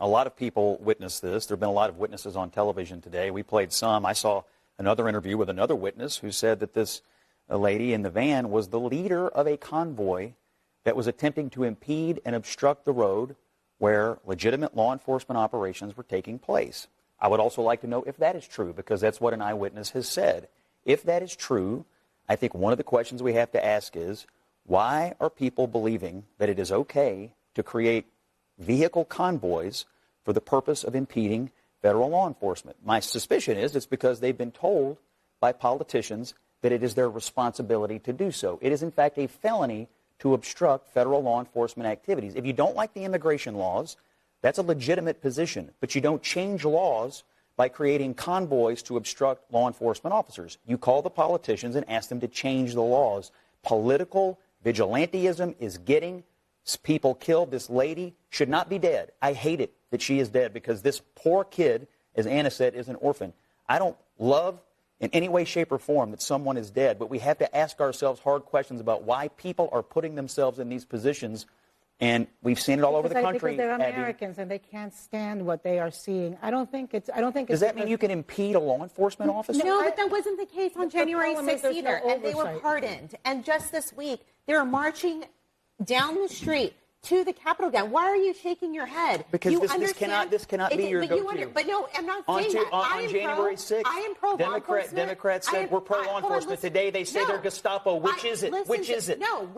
a lot of people witnessed this. There have been a lot of witnesses on television today. We played some. I saw another interview with another witness who said that this lady in the van was the leader of a convoy that was attempting to impede and obstruct the road where legitimate law enforcement operations were taking place. I would also like to know if that is true, because that's what an eyewitness has said. If that is true, I think one of the questions we have to ask is, why are people believing that it is okay to create vehicle convoys for the purpose of impeding federal law enforcement? My suspicion is it's because they've been told by politicians that it is their responsibility to do so. It is, in fact, a felony to obstruct federal law enforcement activities. If you don't like the immigration laws, that's a legitimate position, but you don't change laws by creating convoys to obstruct law enforcement officers. You call the politicians and ask them to change the laws. Political vigilantism is getting people killed. This lady should not be dead. I hate it that she is dead, because this poor kid, as Anna said, is an orphan. I don't love in any way, shape, or form that someone is dead, but we have to ask ourselves hard questions about why people are putting themselves in these positions. And we've seen it all over the country. Because they're Americans, and they can't stand what they are seeing. I don't think it's. Does that mean you can impede a law enforcement officer? No, but that wasn't the case on January 6th either, and they were pardoned. And just this week, they were marching down the street to the Capitol again. Why are you shaking your head? Because this cannot be your go-to. But no, I'm not saying that. On January 6th, I am pro-law enforcement. Democrats said we're pro-law enforcement. Today they say they're Gestapo. Which is it? Which is it? No,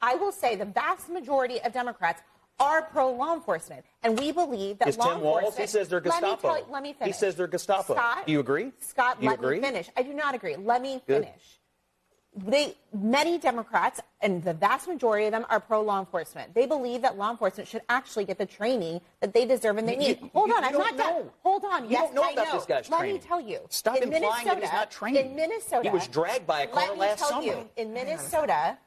I will say the vast majority of Democrats are pro-law enforcement. And we believe that law enforcement... Tim Walz, he says they're Gestapo. Let me finish. He says they're Gestapo. Scott, do you agree? Scott, let me finish. I do not agree. Let me finish. Many Democrats, and the vast majority of them, are pro-law enforcement. They believe that law enforcement should actually get the training that they deserve and they need. Hold on, I'm not done. Hold on. You don't know about this guy's training. Let me tell you. Stop implying that he's not trained. In Minnesota, he was dragged by a car last summer. You, in Minnesota,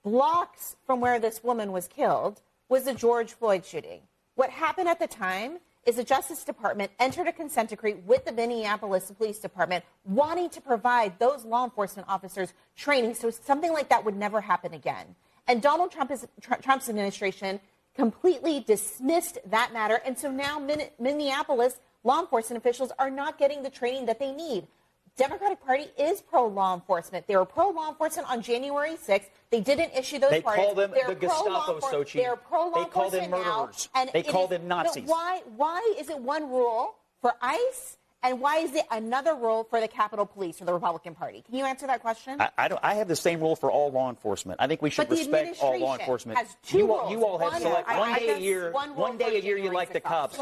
blocks from where this woman was killed was the George Floyd shooting. What happened at the time is the Justice Department entered a consent decree with the Minneapolis Police Department wanting to provide those law enforcement officers training so something like that would never happen again. And Donald Trump's administration completely dismissed that matter, and so now Minneapolis law enforcement officials are not getting the training that they need. Democratic Party is pro-law enforcement. They were pro-law enforcement on January 6th. They didn't issue those pardons. They call them the Gestapo, Sochi. They're pro-law enforcement now. They call them murderers. They call them Nazis. Why is it one rule for ICE, and why is it another rule for the Capitol Police or the Republican Party? Can you answer that question? I have the same rule for all law enforcement. I think we should respect all law enforcement. Has two rules. You all have select one day a year. One day a year you like the cops.